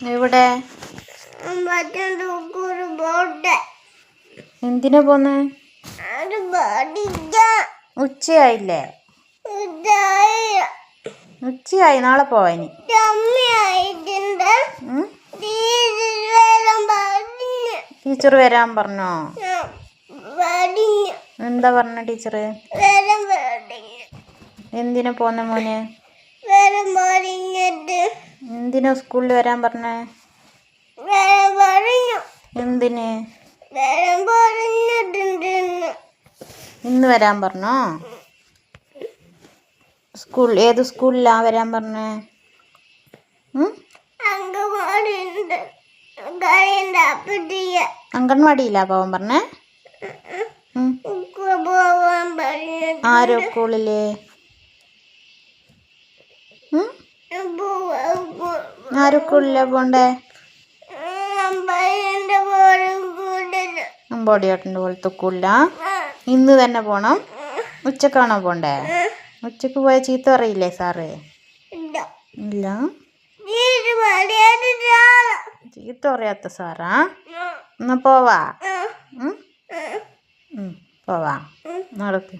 എവിടെ? എന്തിനാ പോന്നെ? ഉച്ചയായില്ലേ? ഉച്ചയായി, നാളെ പോവാനി. ടീച്ചർ വരാൻ പറഞ്ഞോ? എന്താ പറഞ്ഞ ടീച്ചറ്? എന്തിനാ പോന്ന മോനെ? എന്തിനാ സ്കൂളിൽ വരാൻ പറഞ്ഞേ? എന്തിന്? ഇന്ന് വരാൻ പറഞ്ഞോ? ഏത് സ്കൂളിലാ വരാൻ പറഞ്ഞേ? അംഗൻവാടിയിലാ പോവാൻ പറഞ്ഞേ? ആരോ സ്കൂളില്? ആരോ സ്കൂളിലാ പോണ്ടേ? അമ്പോടിയേട്ടൻ്റെ പോലത്തെ സ്കൂളിലാ? ഇന്ന് തന്നെ പോണം? ഉച്ചക്കാണോ പോണ്ടേ? ഉച്ചക്ക് പോയാൽ ചീത്ത പറയില്ലേ സാറ്? ഇല്ല, ചീത്ത പറയാത്ത സാറാ? എന്നാ പോവാ? പോവാ, നടക്ക്.